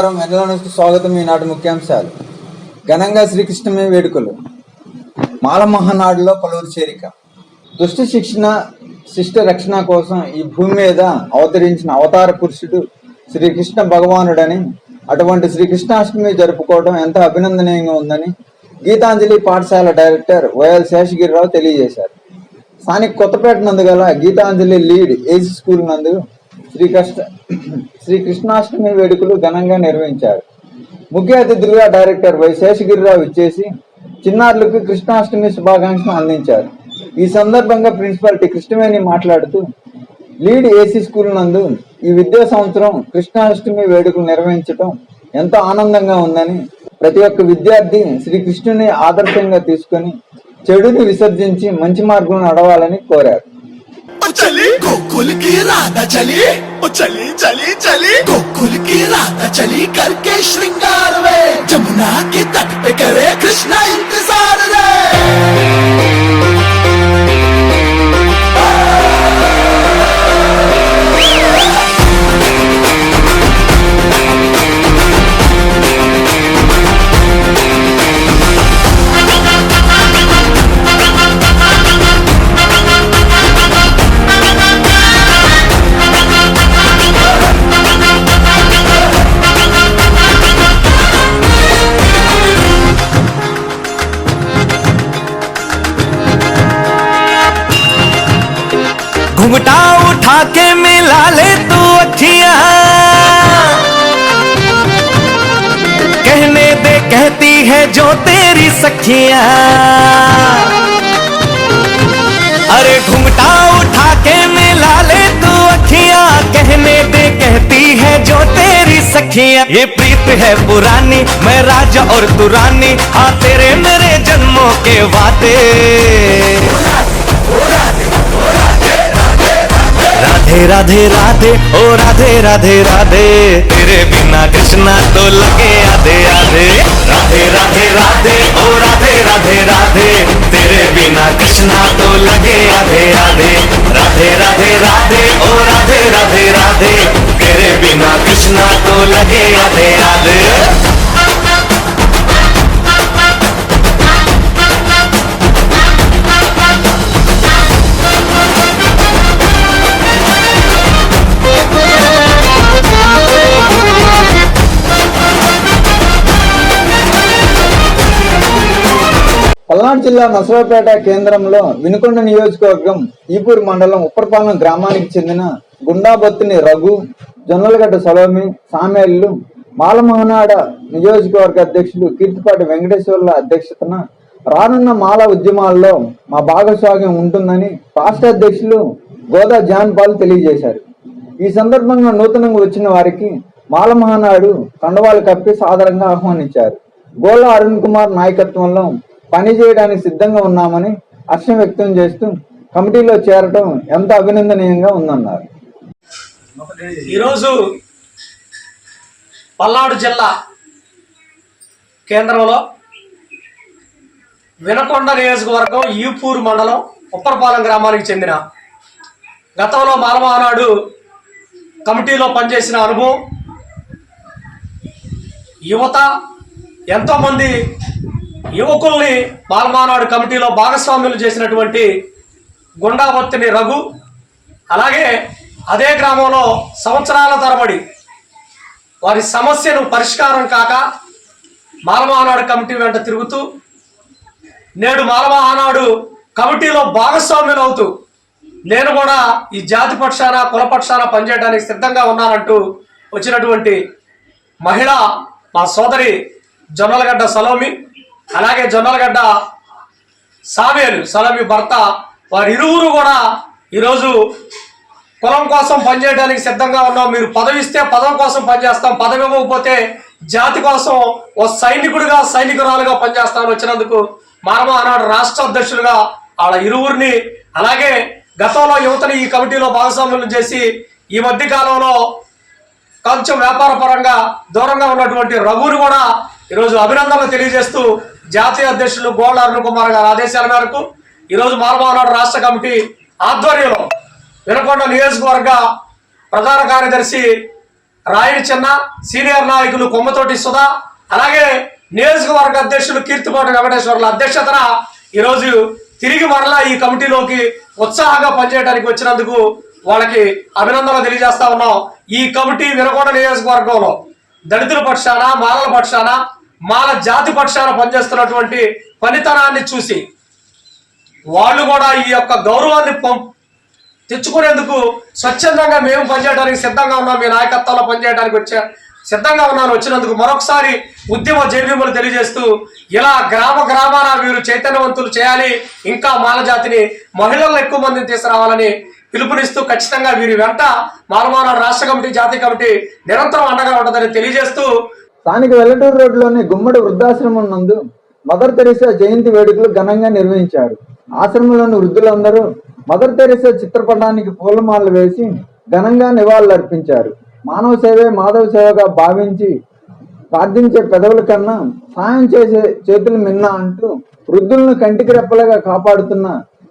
నమస్కారం. ఎన్నెలకు స్వాగతం. ఈనాటి ముఖ్యాంశాలు. ఘనంగా శ్రీకృష్ణమే వేడుకలు. మాల మహానాడులో పలువురు చేరిక. దుష్ట శిష్ట రక్షణ కోసం ఈ భూమి మీద అవతరించిన అవతార పురుషుడు శ్రీకృష్ణ భగవానుడని, అటువంటి శ్రీకృష్ణాష్టమి జరుపుకోవడం ఎంతో అభినందనీయంగా ఉందని గీతాంజలి పాఠశాల డైరెక్టర్ వైఎల్ శేషగిరిరావు తెలియజేశారు. స్థానిక కొత్తపేట నందు గల గీతాంజలి లీడ్ ఏసీ స్కూల్ నందు శ్రీకృష్ణాష్టమి వేడుకలు ఘనంగా నిర్వహించారు. ముఖ్య అతిథులుగా డైరెక్టర్ వై శేషగిరిరావు ఇచ్చేసి చిన్నారులకు కృష్ణాష్టమి శుభాకాంక్షలు అందించారు. ఈ సందర్భంగా ప్రిన్సిపాల్ టి కృష్ణవేణి మాట్లాడుతూ, లీడ్ ఏసీ స్కూల్ నందు ఈ విద్యా సంవత్సరం కృష్ణాష్టమి వేడుకలు నిర్వహించడం ఎంతో ఆనందంగా ఉందని, ప్రతి ఒక్క విద్యార్థి శ్రీకృష్ణుని ఆదర్శంగా తీసుకొని చెడుని విసర్జించి మంచి మార్గంలో నడవాలని కోరారు. चली गोकुल की राधा चली, ओ चली चली चली गोकुल की राधा चली करके श्रृंगार वे जमुना के तट पे करे कृष्णा इंतजार रे। घुंघटा उठा के मिला ले तू अखियां, कहने दे कहती है जो तेरी सखियां। अरे घुंघटा उठा के मिला ले तू अखियां, कहने दे कहती है जो तेरी सखियां। ये प्रीत है पुरानी, मैं राजा और तू रानी, हाँ तेरे मेरे जन्मों के वादे। राधे राधे राधे ओ राधे राधे राधे, तेरे बिना कृष्णा तो लगे आधे आधे। राधे राधे राधे ओ राधे राधे राधे, तेरे बिना कृष्णा तो लगे आधे आधे। राधे राधे राधे ओ राधे राधे राधे, तेरे बिना कृष्णा तो लगे आधे आधे। పల్నాడు జిల్లా నసరావుపేట కేంద్రంలో వినుకొండ నియోజకవర్గం ఈపూరు మండలం ఉప్పరపాలెం గ్రామానికి చెందిన గుండాబత్తుని రఘు, జొన్నలగడ్డ సలోమి, సామేళ్లు మాల మహానాడ నియోజకవర్గ అధ్యక్షులు కీర్తిపాటి వెంకటేశ్వర్ల అధ్యక్షతన రానున్న మాల ఉద్యమాల్లో మా భాగస్వామ్యం ఉంటుందని రాష్ట్ర అధ్యక్షులు గోదా జాన్ పాల్ తెలియజేశారు. ఈ సందర్భంగా నూతనంగా వచ్చిన వారికి మాల మహానాడు కండవాలు కప్పి సాదరంగా ఆహ్వానించారు. గోళ్ళ అరుణ్ కుమార్ నాయకత్వంలో పనిచేయడానికి సిద్ధంగా ఉన్నామని హర్షం వ్యక్తం చేస్తూ కమిటీలో చేరటం ఎంత అభినందనీయంగా ఉందన్నారు. ఈరోజు పల్నాడు జిల్లా కేంద్రంలో వినకొండ నియోజకవర్గం ఈపూరు మండలం ఉప్పరపాలెం గ్రామానికి చెందిన గతంలో మాలమహానాడు కమిటీలో పనిచేసిన అనుభవం, యువత ఎంతోమంది యువకుల్ని మాలమహానాడు కమిటీలో భాగస్వామ్యులు చేసినటువంటి గుండాబత్తిని రఘు, అలాగే అదే గ్రామంలో సంవత్సరాల తరబడి వారి సమస్యను పరిష్కారం కాక మాలమహానాడు కమిటీ వెంట తిరుగుతూ నేడు మాలమహానాడు కమిటీలో భాగస్వామ్యులు అవుతూ నేను కూడా ఈ జాతి పక్షాన కులపక్షాన పనిచేయడానికి సిద్ధంగా ఉన్నానంటూ వచ్చినటువంటి మహిళ మా సోదరి జొన్నలగడ్డ సలోమి, అలాగే జొన్నలగడ్డ సలోమి భర్త, వారిరువురు కూడా ఈరోజు కులం కోసం పనిచేయడానికి సిద్ధంగా ఉన్నాం, మీరు పదవి ఇస్తే పదవి కోసం పనిచేస్తాం, పదవి ఇవ్వకపోతే జాతి కోసం ఓ సైనికుడిగా సైనికురాలుగా పనిచేస్తామని వచ్చినందుకు మాలమహానాడు రాష్ట్ర అధ్యక్షులుగా వాళ్ళ ఇరువురిని, అలాగే గతంలో యువతని ఈ కమిటీలో భాగస్వామ్యం చేసి ఈ మధ్య కాలంలో కొంచెం వ్యాపార పరంగా దూరంగా ఉన్నటువంటి రఘుని కూడా ఈరోజు అభినందనలు తెలియజేస్తూ జాతీయ అధ్యక్షులు గోళ్ళ అరుణ్ కుమార్ గారి ఆదేశాల మేరకు ఈరోజు మాలమహానాడు రాష్ట్ర కమిటీ ఆధ్వర్యంలో వినకొండ నియోజకవర్గ ప్రధాన కార్యదర్శి రాయుడి చిన్న, సీనియర్ నాయకులు కొమ్మతోటి సుధా, అలాగే నియోజకవర్గ అధ్యక్షులు కీర్తిపాటి వెంకటేశ్వర్ల అధ్యక్షతన ఈరోజు తిరిగి మరలా ఈ కమిటీలోకి ఉత్సాహంగా పనిచేయడానికి వచ్చినందుకు వాళ్ళకి అభినందనలు తెలియజేస్తా ఉన్నాం. ఈ కమిటీ వినకొండ నియోజకవర్గంలో దళితుల పక్షాన, మాలల పక్షాన, మాల జాతి పక్షాన పనిచేస్తున్నటువంటి పనితనాన్ని చూసి వాళ్ళు కూడా ఈ యొక్క గౌరవాన్ని తెచ్చుకునేందుకు స్వచ్ఛందంగా మేము పనిచేయడానికి సిద్ధంగా ఉన్నాం, మీ నాయకత్వంలో పనిచేయడానికి సిద్ధంగా ఉన్నాను. వచ్చినందుకు మరొకసారి ఉద్యమ జైవ్యములు తెలియజేస్తూ ఇలా గ్రామాన వీరు చైతన్యవంతులు చేయాలి, ఇంకా మాల జాతిని మహిళలను ఎక్కువ మందిని తీసుకురావాలని పిలుపునిస్తూ ఖచ్చితంగా వీరి వెంట మాలమానాడు రాష్ట్ర కమిటీ, జాతీయ కమిటీ నిరంతరం అండగా ఉంటుందని తెలియజేస్తూ స్థానిక వెల్లటూరు రోడ్లోని గుమ్మడి వృద్ధాశ్రమం నందు మదర్ తెరీసా జయంతి వేడుకలు ఘనంగా నిర్వహించారు. ఆశ్రమంలోని వృద్ధులందరూ మదర్ తెరీసా చిత్రపటానికి పూలమాలలు వేసి ఘనంగా నివాళులర్పించారు. మానవ సేవే మాధవ సేవగా భావించి ప్రార్థించే పెదవుల కన్నా సాయం చేసే చేతులు మిన్న అంటూ వృద్ధులను కంటికి రెప్పలుగా కాపాడుతున్న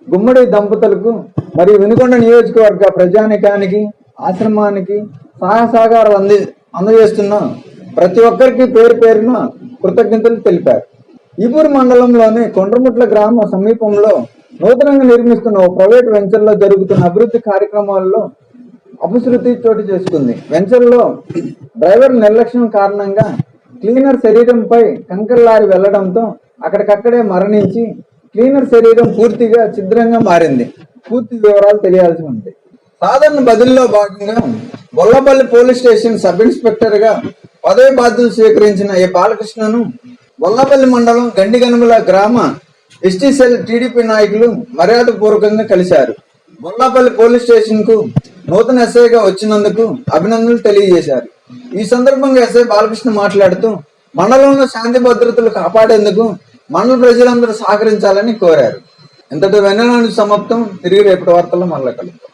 గుమ్మడి దంపతులకు మరియు వినుకొండ నియోజకవర్గ ప్రజానికానికి, ఆశ్రమానికి సహాయ సహకారాలు అందజేస్తున్న ప్రతి ఒక్కరికి పేరు పేరున కృతజ్ఞతలు తెలిపారు. ఈపూరు మండలంలోని కొండ్రముట్ల గ్రామ సమీపంలో నూతనంగా నిర్మిస్తున్న ఓ ప్రైవేట్ వెంచర్లో జరుగుతున్న అభివృద్ధి కార్యక్రమాల్లో అపశృతి చోటు చేసుకుంది. వెంచర్లో డ్రైవర్ నిర్లక్ష్యం కారణంగా క్లీనర్ శరీరంపై కంకర లారీ వెళ్లడంతో అక్కడికక్కడే మరణించి క్లీనర్ శరీరం పూర్తిగా ఛిద్రంగా మారింది. పూర్తి వివరాలు తెలియాల్సి ఉంది. సాధారణ బదిలీలో భాగంగా Bollapalli police station sub inspector గా పదవి బాధ్యతలు స్వీకరించిన ఏ బాలకృష్ణను బొల్లపల్లి మండలం గండిగనుమల గ్రామ ఎస్టీ సెల్ టీడీపీ నాయకులు మర్యాద పూర్వకంగా కలిశారు. బొల్లపల్లి పోలీస్ స్టేషన్ కు నూతన ఎస్ఐగా వచ్చినందుకు అభినందనలు తెలియజేశారు. ఈ సందర్భంగా ఎస్ఐ బాలకృష్ణ మాట్లాడుతూ మండలంలో శాంతి భద్రతలు కాపాడేందుకు మండల ప్రజలందరూ సహకరించాలని కోరారు. ఇంతటి వెన్నెల సమాప్తం. తిరిగి రేపటి వార్తల్లో మళ్ళా కలుద్దాం.